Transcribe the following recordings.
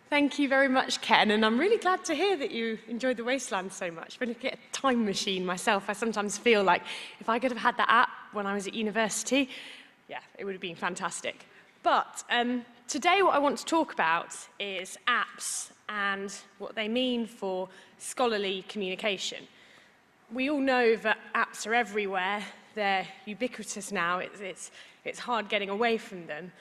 Thank you very much, Ken, and I'm really glad to hear that you enjoyed the Wasteland so much. When I get a time machine myself, I sometimes feel like if I could have had that app when I was at university, yeah, it would have been fantastic. But today what I want to talk about is apps and what they mean for scholarly communication. We all know that apps are everywhere. They're ubiquitous now. It's hard getting away from them.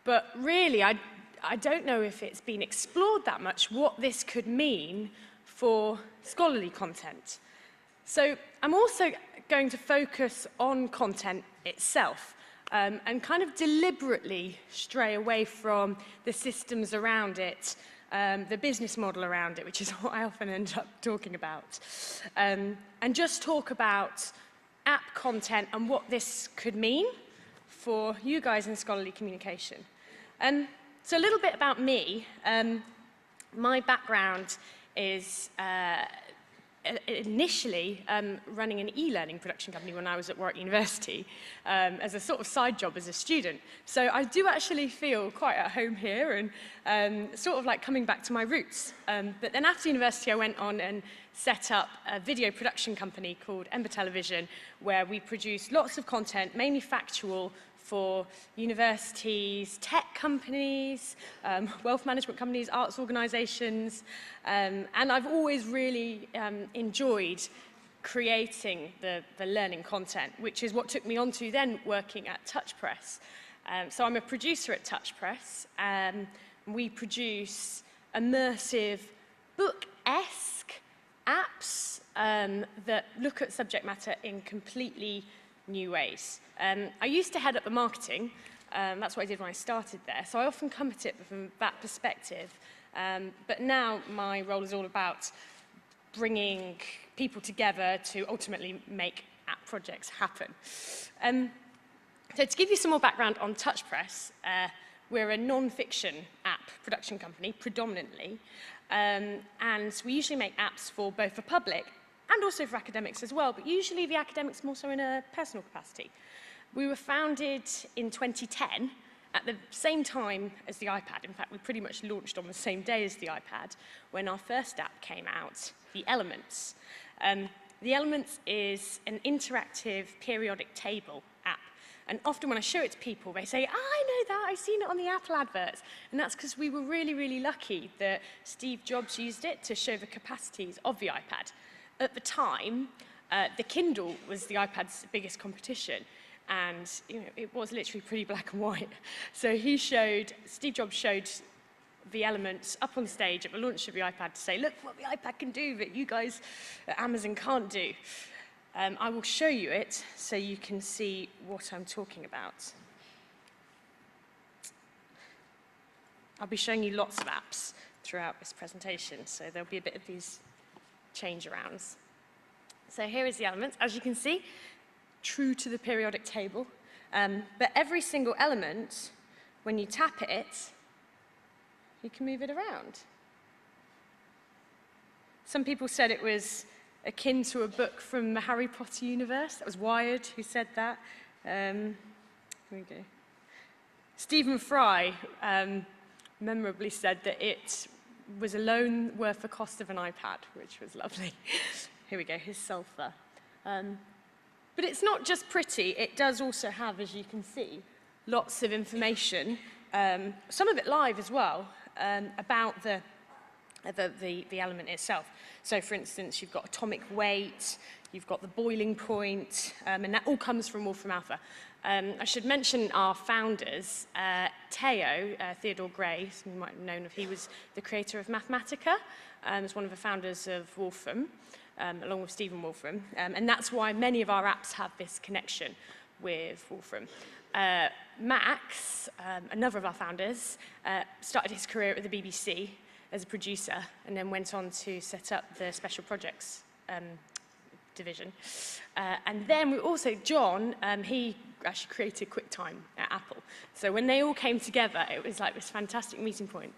But really, I don't know if it's been explored that much what this could mean for scholarly content. So I'm also going to focus on content itself and kind of deliberately stray away from the systems around it, the business model around it, which is what I often end up talking about, and just talk about app content and what this could mean for you guys in scholarly communication. So a little bit about me. My background is initially running an e-learning production company when I was at Warwick University as a sort of side job as a student. So I do actually feel quite at home here and sort of like coming back to my roots. But then after university I went on and set up a video production company called Ember Television, where we produce lots of content, mainly factual, for universities, tech companies, wealth management companies, arts organisations, and I've always really enjoyed creating the learning content, which is what took me on to then working at Touchpress. So I'm a producer at Touchpress. We produce immersive, book-esque apps that look at subject matter in completely new ways. I used to head up the marketing, that's what I did when I started there, so I often come at it from that perspective, but now my role is all about bringing people together to ultimately make app projects happen. So to give you some more background on Touchpress, we're a non-fiction app production company, predominantly, and we usually make apps for both the public and also for academics as well, but usually the academics more so in a personal capacity. We were founded in 2010 at the same time as the iPad. In fact, we pretty much launched on the same day as the iPad when our first app came out, The Elements. The Elements is an interactive periodic table app. And often when I show it to people, they say, I know that, I've seen it on the Apple adverts. And that's because we were really, really lucky that Steve Jobs used it to show the capacities of the iPad. At the time, the Kindle was the iPad's biggest competition, and it was literally pretty black and white. So Steve Jobs showed the Elements up on stage at the launch of the iPad to say, look what the iPad can do that you guys at Amazon can't do. I will show you it so you can see what I'm talking about. I'll be showing you lots of apps throughout this presentation, so there'll be a bit of these change arounds. So here is the Elements. As you can see, true to the periodic table, but every single element, when you tap it, you can move it around. Some people said it was akin to a book from the Harry Potter universe. That was Wired who said that. Here we go. Stephen Fry memorably said that it was a loan worth the cost of an iPad, which was lovely. Here we go, here's sulfur. But it's not just pretty, it does also have, as you can see, lots of information, some of it live as well, about the element itself. So for instance, you've got atomic weight, you've got the boiling point, and that all comes from Wolfram Alpha. I should mention our founders, Theo, Theodore Gray, you might have known of, he was the creator of Mathematica, was one of the founders of Wolfram, along with Stephen Wolfram, and that's why many of our apps have this connection with Wolfram. Max, another of our founders, started his career at the BBC as a producer and then went on to set up the Special Projects division. And then we also, John, he actually created QuickTime at Apple. So when they all came together, it was like this fantastic meeting point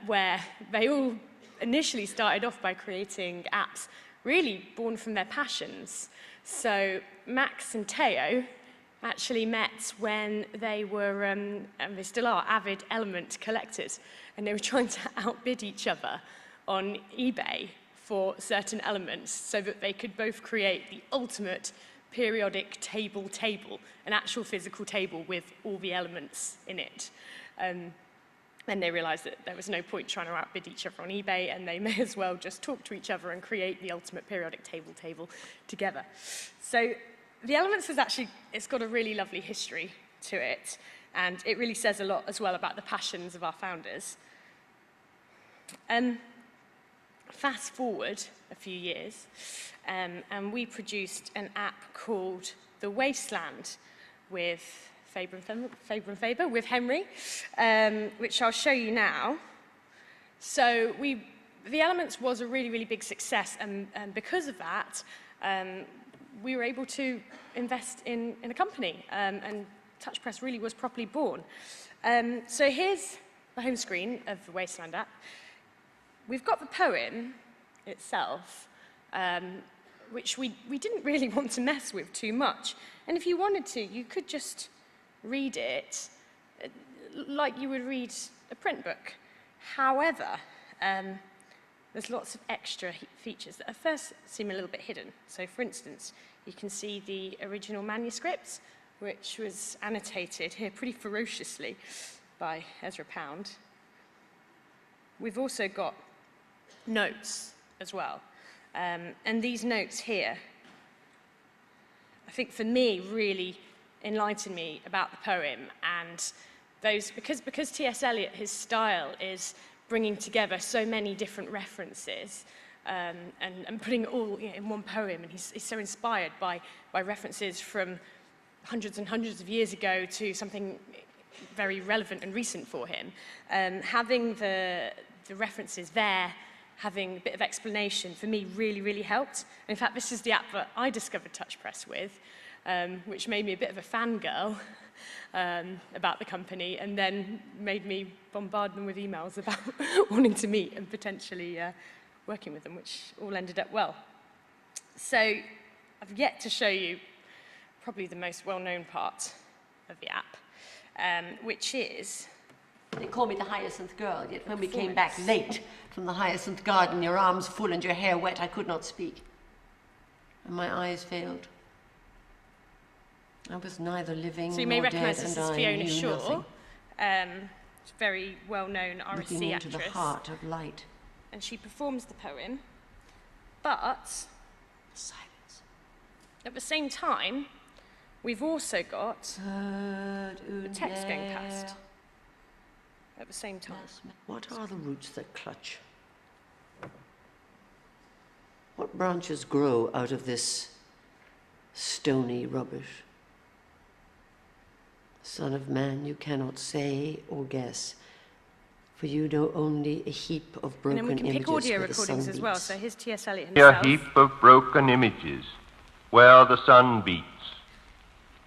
where they all initially started off by creating apps really born from their passions. So Max and Theo actually met when they were, and they still are, avid element collectors. And they were trying to outbid each other on eBay for certain elements so that they could both create the ultimate periodic table, an actual physical table with all the elements in it. And they realized that there was no point trying to outbid each other on eBay, and they may as well just talk to each other and create the ultimate periodic table together. So the elements is actually, it's got a really lovely history to it, and it really says a lot as well about the passions of our founders. Fast forward a few years, and we produced an app called The Wasteland with Faber and Faber with Henry, which I'll show you now. So the Elements was a really, really big success, and because of that, we were able to invest in a company, and Touchpress really was properly born. So here's the home screen of the Wasteland app. We've got the poem itself, which we didn't really want to mess with too much. And if you wanted to, you could just read it like you would read a print book. However, there's lots of extra features that at first seem a little bit hidden. So for instance, you can see the original manuscript, which was annotated here pretty ferociously by Ezra Pound. We've also got notes as well. And these notes here, I think for me, really enlightened me about the poem. And those, because T.S. Eliot, his style is bringing together so many different references and putting it all in one poem. And he's so inspired by references from hundreds and hundreds of years ago to something very relevant and recent for him. Having the references there, having a bit of explanation, for me, really, really helped. In fact, this is the app that I discovered Touchpress with, which made me a bit of a fangirl about the company, and then made me bombard them with emails about wanting to meet and potentially working with them, which all ended up well. So I've yet to show you probably the most well-known part of the app, which is... They call me the hyacinth girl, yet when we came back late from the hyacinth garden, your arms full and your hair wet, I could not speak. And my eyes failed. I was neither living nor dead, and I knew nothing. So you may recognise this as Fiona Shaw, a very well-known RSC actress. Looking into the heart of light. And she performs the poem, but silence. At the same time, we've also got the text going past. At the same time. What are the roots that clutch? What branches grow out of this stony rubbish? Son of man, you cannot say or guess, for you know only a heap of broken images. And then we can pick audio recordings as well, so here's T.S. Eliot A himself. heap of broken images where the sun beats,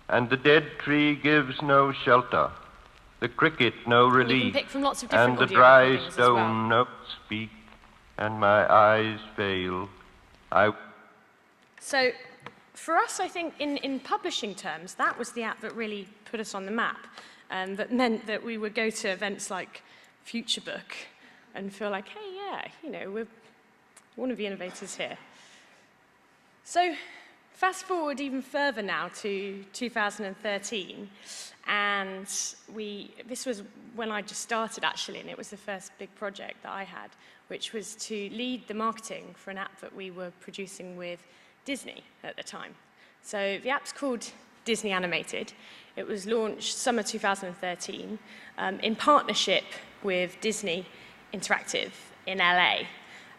and the dead tree gives no shelter. The cricket no relief, and the dry stone no speak, and my eyes fail. So, for us, I think, in publishing terms, that was the app that really put us on the map. That meant that we would go to events like FutureBook and feel like, hey, yeah, you know, we're one of the innovators here. So, fast forward even further now to 2013. And this was when I just started, actually, and it was the first big project that I had, which was to lead the marketing for an app that we were producing with Disney at the time. So the app's called Disney Animated. It was launched summer 2013 in partnership with Disney Interactive in LA.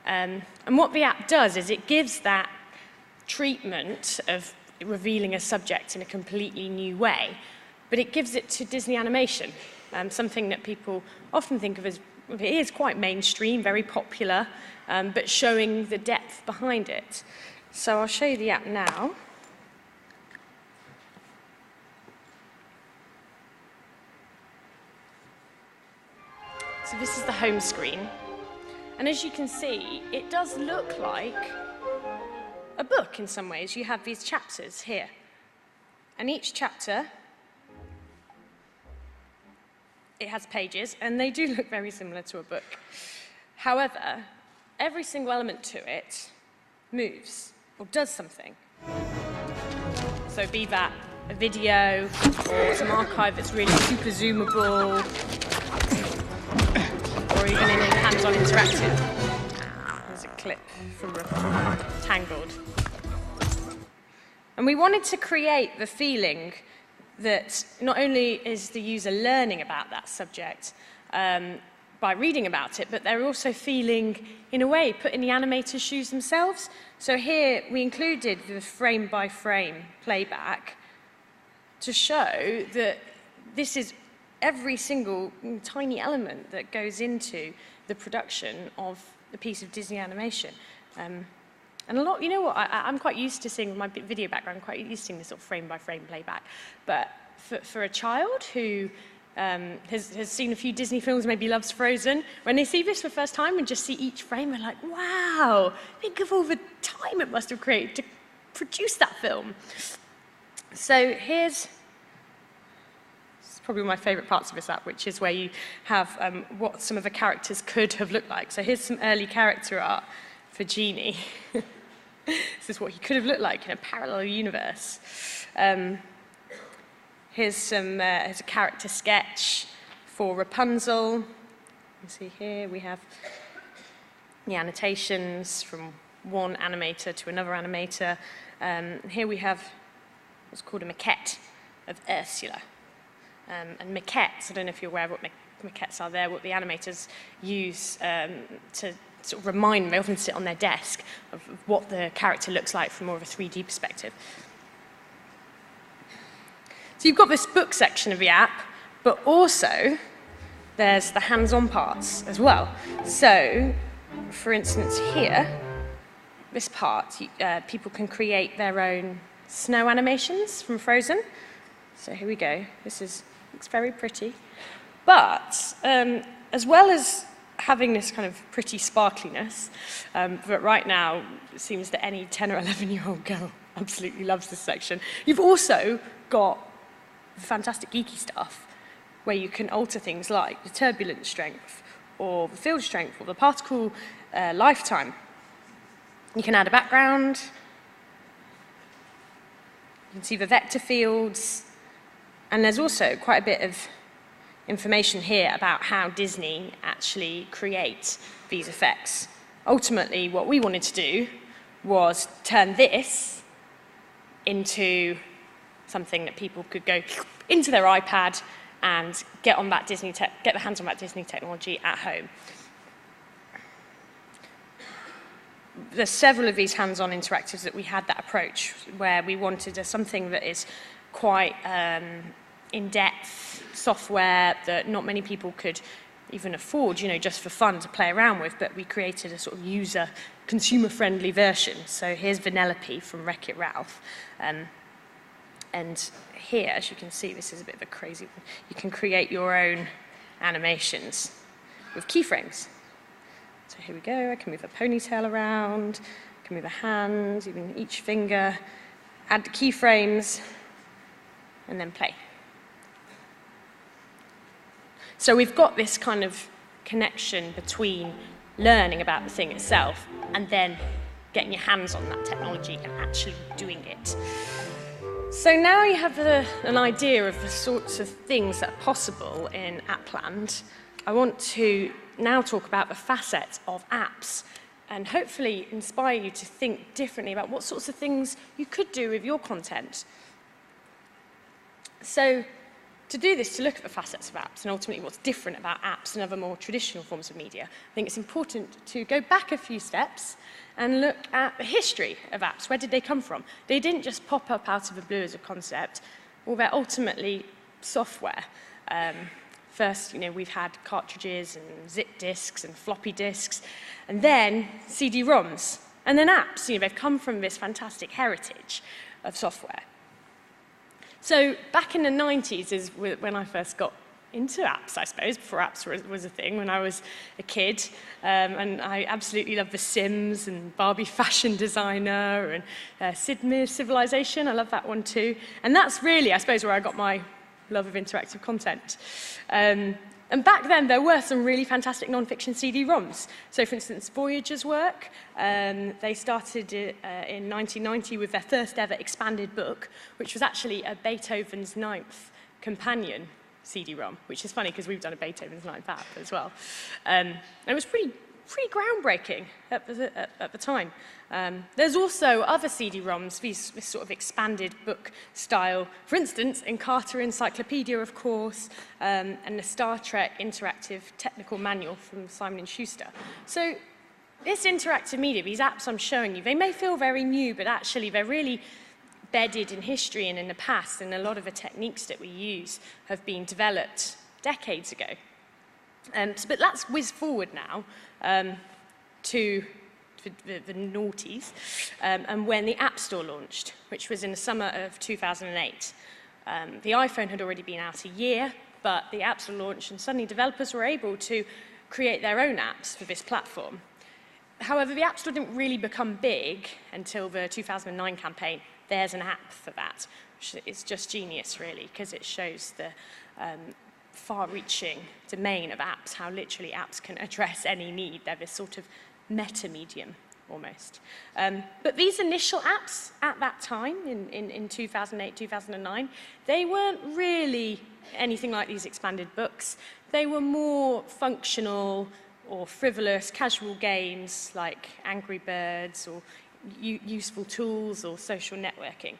And what the app does is it gives that treatment of revealing a subject in a completely new way, but it gives it to Disney animation, something that people often think of as, it is quite mainstream, very popular, but showing the depth behind it. So I'll show you the app now. So this is the home screen. And as you can see, it does look like a book in some ways. You have these chapters here. And each chapter, it has pages, and they do look very similar to a book. However, every single element to it moves or does something. So be that a video or some archive that's really super zoomable, or even in hands-on interactive. There's a clip from Tangled. And we wanted to create the feeling that not only is the user learning about that subject by reading about it, but they're also feeling, in a way, put in the animator's shoes themselves. So here we included the frame-by-frame playback to show that this is every single tiny element that goes into the production of a piece of Disney animation. And a lot, you know what, I'm quite used to seeing, with my video background, I'm quite used to seeing this sort of frame-by-frame playback. But for a child who has seen a few Disney films, maybe loves Frozen, when they see this for the first time and just see each frame, they're like, wow, think of all the time it must have created to produce that film. So here's probably one of my favourite parts of this app, which is where you have what some of the characters could have looked like. So here's some early character art for Genie. This is what he could have looked like in a parallel universe. Here's a character sketch for Rapunzel. You can see here we have the annotations from one animator to another animator. Here we have what's called a maquette of Ursula. And maquettes, I don't know if you're aware of what maquettes are there, what the animators use to sort of remind them, they often sit on their desk, of what the character looks like from more of a 3D perspective. So you've got this book section of the app, but also there's the hands-on parts as well. So, for instance, here, this part, people can create their own snow animations from Frozen. So here we go. This looks very pretty. But as well as having this kind of pretty sparkliness, but right now it seems that any 10 or 11-year-old girl absolutely loves this section. You've also got fantastic geeky stuff where you can alter things like the turbulence strength or the field strength or the particle lifetime. You can add a background. You can see the vector fields. And there's also quite a bit of information here about how Disney actually creates these effects. Ultimately, what we wanted to do was turn this into something that people could go into their iPad and get their hands on that Disney technology at home. There's several of these hands-on interactives that we had that approach where we wanted something that is quite in-depth software that not many people could even afford, just for fun to play around with, but we created a sort of user, consumer-friendly version. So here's Vanellope from Wreck-It Ralph. And here, as you can see, this is a bit of a crazy one. You can create your own animations with keyframes. So here we go. I can move a ponytail around, I can move a hand, even each finger, add the keyframes, and then play. So we've got this kind of connection between learning about the thing itself and then getting your hands on that technology and actually doing it. So now you have an idea of the sorts of things that are possible in Appland. I want to now talk about the facets of apps and hopefully inspire you to think differently about what sorts of things you could do with your content. So to do this, to look at the facets of apps and ultimately what's different about apps and other more traditional forms of media, I think it's important to go back a few steps and look at the history of apps. Where did they come from? They didn't just pop up out of the blue as a concept. Well, they're ultimately software. First, we've had cartridges and zip disks and floppy disks, and then CD-ROMs, and then apps. They've come from this fantastic heritage of software. So back in the 90s is when I first got into apps, I suppose, before apps was a thing when I was a kid. And I absolutely love The Sims and Barbie Fashion Designer and Sid Meier's Civilization. I love that one too. And that's really, I suppose, where I got my love of interactive content. And back then, there were some really fantastic non-fiction CD-ROMs. So, for instance, Voyager's work, they started in 1990 with their first ever expanded book, which was actually a Beethoven's Ninth companion CD-ROM, which is funny because we've done a Beethoven's Ninth app as well. And it was pretty groundbreaking at the time. There's also other CD-ROMs, this sort of expanded book style. For instance, in Carter Encyclopedia, of course, and the Star Trek Interactive Technical Manual from Simon & Schuster. So this interactive media, these apps I'm showing you, they may feel very new, but actually they're really bedded in history and in the past, and a lot of the techniques that we use have been developed decades ago. But let's whiz forward now to the noughties, and when the App Store launched, which was in the summer of 2008. The iPhone had already been out a year, but the App Store launched, and suddenly developers were able to create their own apps for this platform. However, the App Store didn't really become big until the 2009 campaign, There's an App for That, which is just genius, really, because it shows the far-reaching domain of apps, how literally apps can address any need. They're this sort of meta-medium, almost. But these initial apps at that time, in 2008, 2009, they weren't really anything like these expanded books. They were more functional or frivolous, casual games like Angry Birds or useful tools or social networking.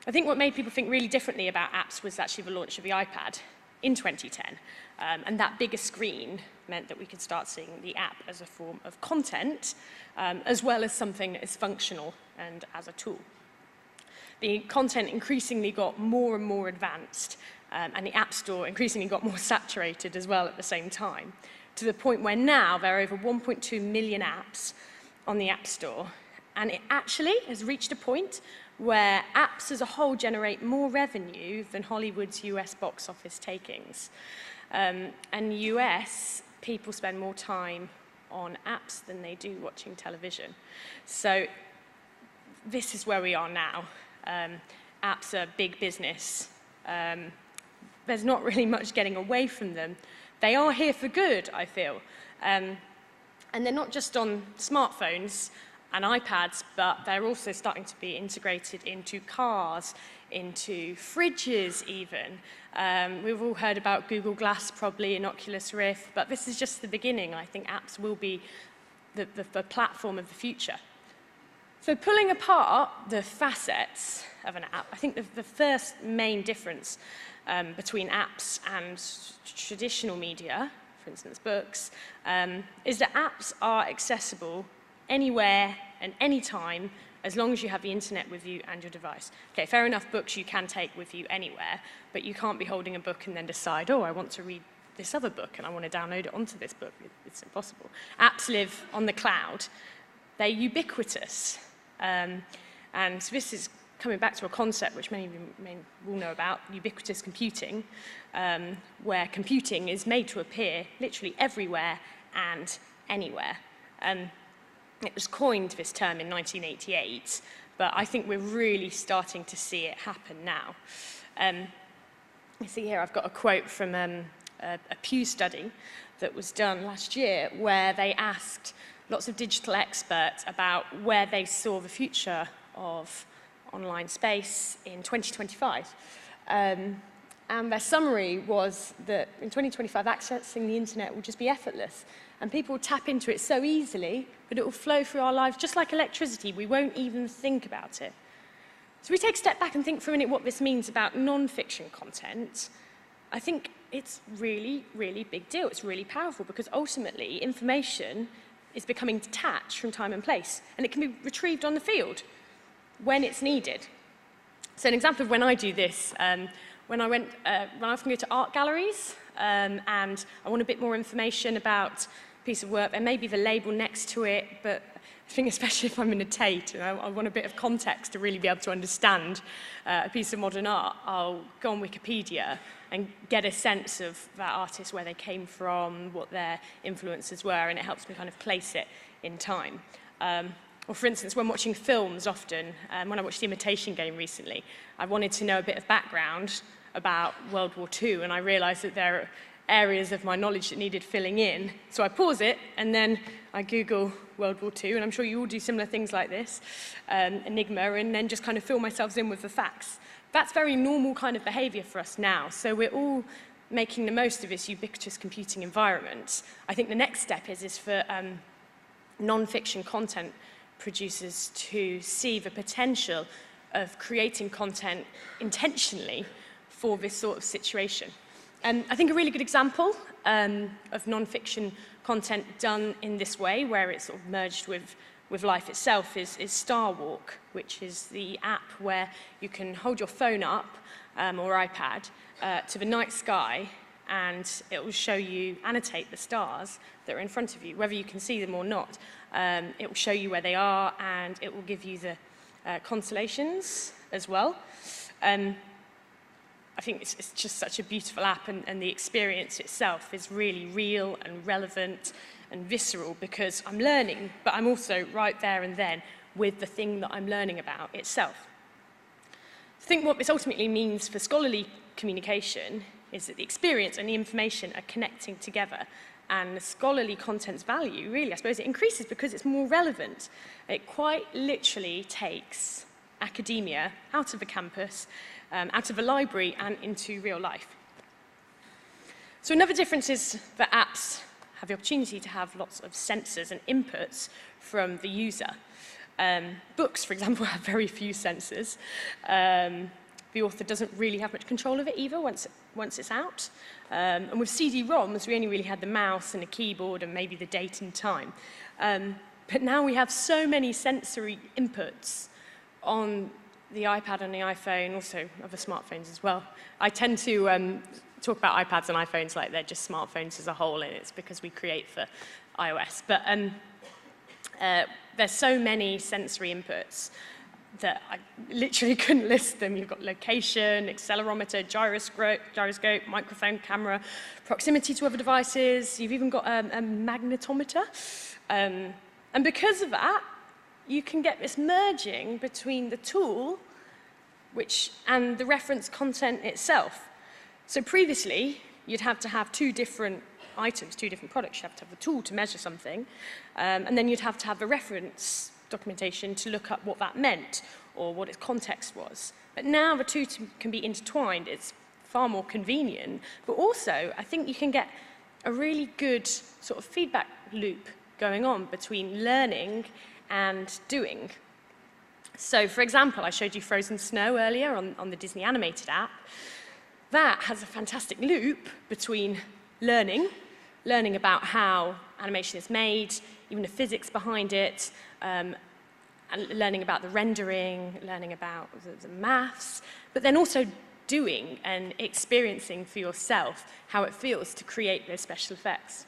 I think what made people think really differently about apps was actually the launch of the iPad in 2010. And that bigger screen meant that we could start seeing the app as a form of content, as well as something that is functional and as a tool. The content increasingly got more and more advanced, and the App Store increasingly got more saturated as well at the same time, to the point where now there are over 1.2 million apps on the App Store. And it actually has reached a point where apps as a whole generate more revenue than Hollywood's US box office takings. And US, people spend more time on apps than they do watching television. So this is where we are now. Apps are big business. There's not really much getting away from them. They are here for good, I feel. And they're not just on smartphones and iPads, but they're also starting to be integrated into cars, into fridges even. We've all heard about Google Glass probably and Oculus Rift, but this is just the beginning. I think apps will be the platform of the future. So pulling apart the facets of an app, I think the first main difference between apps and traditional media, for instance books, is that apps are accessible anywhere and anytime, as long as you have the internet with you and your device. Okay, fair enough, books you can take with you anywhere, but you can't be holding a book and then decide, oh, I want to read this other book and I want to download it onto this book. It's impossible. Apps live on the cloud. They're ubiquitous. And this is coming back to a concept which many of you will know about, ubiquitous computing, where computing is made to appear literally everywhere and anywhere. It was coined, this term, in 1988, but I think we're really starting to see it happen now. You see here I've got a quote from a Pew study that was done last year, where they asked lots of digital experts about where they saw the future of online space in 2025. And their summary was that in 2025, accessing the internet will just be effortless. And people will tap into it so easily that it will flow through our lives just like electricity. We won't even think about it. So we take a step back and think for a minute what this means about non-fiction content. I think it's really, really big deal. It's really powerful because ultimately information is becoming detached from time and place, and it can be retrieved on the field when it's needed. So an example of when I do this, when I often go to art galleries and I want a bit more information about piece of work, there may be the label next to it, but I think especially if I'm in a Tate and I want a bit of context to really be able to understand a piece of modern art, I'll go on Wikipedia and get a sense of that artist, where they came from, what their influences were, and it helps me kind of place it in time. Or for instance, when watching films often, when I watched The Imitation Game recently, I wanted to know a bit of background about World War II, and I realized that there are areas of my knowledge that needed filling in. So I pause it, and then I Google World War II, and I'm sure you all do similar things like this, Enigma, and then just kind of fill myself in with the facts. That's very normal kind of behavior for us now, so we're all making the most of this ubiquitous computing environment. I think the next step is for non-fiction content producers to see the potential of creating content intentionally for this sort of situation. And I think a really good example of non-fiction content done in this way, where it's sort of merged with life itself, is Star Walk, which is the app where you can hold your phone up or iPad to the night sky, and it will show you, annotate the stars that are in front of you, whether you can see them or not. It will show you where they are, and it will give you the constellations as well. I think it's just such a beautiful app, and the experience itself is really real and relevant and visceral, because I'm learning, but I'm also right there and then with the thing that I'm learning about itself. I think what this ultimately means for scholarly communication is that the experience and the information are connecting together, and the scholarly content's value, really, I suppose, it increases because it's more relevant. It quite literally takes academia out of the campus, out of the library, and into real life. So another difference is that apps have the opportunity to have lots of sensors and inputs from the user. Books, for example, have very few sensors. The author doesn't really have much control of it either once it's out. And with CD-ROMs, we only really had the mouse and a keyboard and maybe the date and time. But now we have so many sensory inputs on the iPad and the iPhone, also other smartphones as well. I tend to talk about iPads and iPhones like they're just smartphones as a whole, and it's because we create for iOS. But there's so many sensory inputs that I literally couldn't list them. You've got location, accelerometer, gyroscope, microphone, camera, proximity to other devices. You've even got a magnetometer. And because of that, you can get this merging between the tool and the reference content itself. So previously, you'd have to have two different items, two different products. You'd have to have the tool to measure something, and then you'd have to have the reference documentation to look up what that meant or what its context was. But now the two can be intertwined. It's far more convenient, but also I think you can get a really good sort of feedback loop going on between learning and doing. So for example, I showed you Frozen Snow earlier on the Disney animated app. That has a fantastic loop between learning about how animation is made, even the physics behind it, and learning about the rendering, learning about the maths, but then also doing and experiencing for yourself how it feels to create those special effects.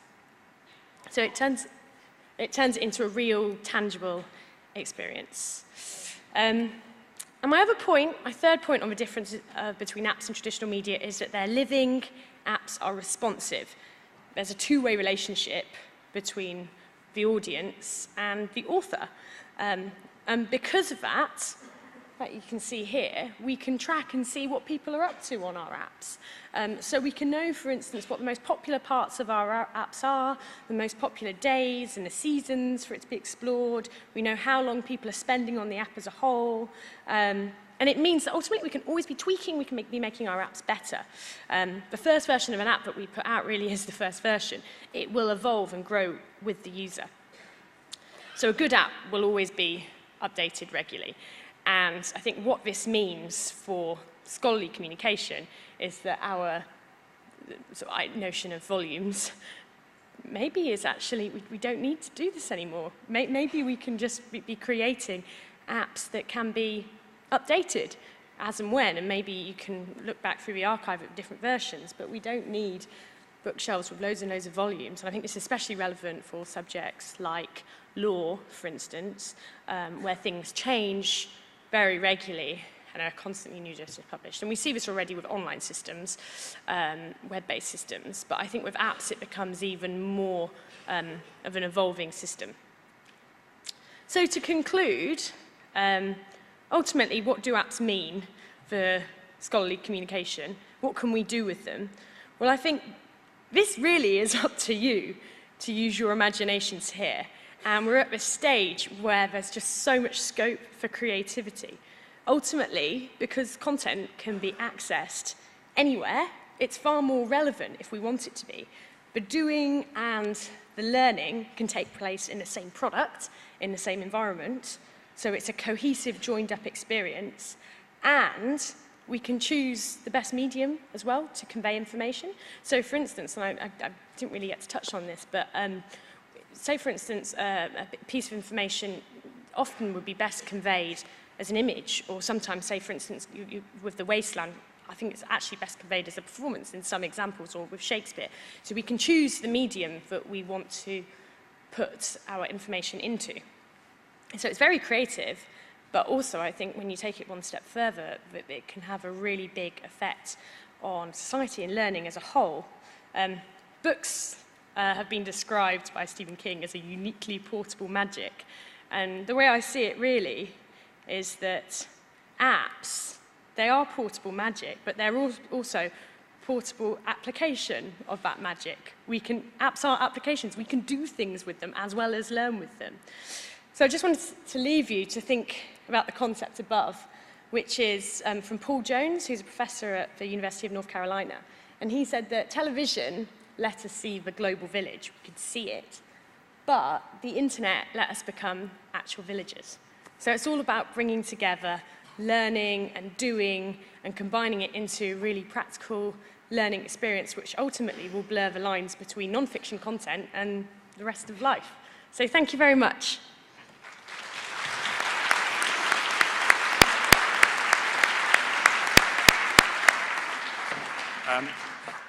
So it turns it into a real, tangible experience. And my other point, my third point on the difference between apps and traditional media is that they're living, apps are responsive. There's a two-way relationship between the audience and the author. And because of that, like you can see here, we can track and see what people are up to on our apps. So we can know, for instance, what the most popular parts of our apps are, the most popular days and the seasons for it to be explored. We know how long people are spending on the app as a whole. And it means that ultimately we can always be tweaking, we can be making our apps better. The first version of an app that we put out really is the first version. It will evolve and grow with the user. So a good app will always be updated regularly. And I think what this means for scholarly communication is that our sort of notion of volumes maybe is actually, we don't need to do this anymore. Maybe we can just be creating apps that can be updated as and when, and maybe you can look back through the archive at different versions, but we don't need bookshelves with loads and loads of volumes, and I think this is especially relevant for subjects like law, for instance, where things change very regularly and are constantly new justice published. And we see this already with online systems, web-based systems, but I think with apps it becomes even more of an evolving system. So to conclude, ultimately, what do apps mean for scholarly communication? What can we do with them? Well, I think this really is up to you to use your imaginations here. And we're at this stage where there's just so much scope for creativity. Ultimately, because content can be accessed anywhere, it's far more relevant if we want it to be. The doing and the learning can take place in the same product, in the same environment, so it's a cohesive, joined-up experience, and we can choose the best medium as well to convey information. So for instance, and I didn't really get to touch on this, but say for instance, a piece of information often would be best conveyed as an image, or sometimes, say for instance, with the wasteland, I think it's actually best conveyed as a performance in some examples, or with Shakespeare. So we can choose the medium that we want to put our information into. So it's very creative, but also I think when you take it one step further, that it can have a really big effect on society and learning as a whole. Books have been described by Stephen King as a uniquely portable magic. And the way I see it really is that apps, they are portable magic, but they're also portable application of that magic. Apps are applications. We can do things with them as well as learn with them. So I just wanted to leave you to think about the concept above, which is from Paul Jones, who's a professor at the University of North Carolina. And he said that television let us see the global village. We could see it. But the internet let us become actual villagers. So it's all about bringing together learning and doing and combining it into a really practical learning experience, which ultimately will blur the lines between non-fiction content and the rest of life. So thank you very much.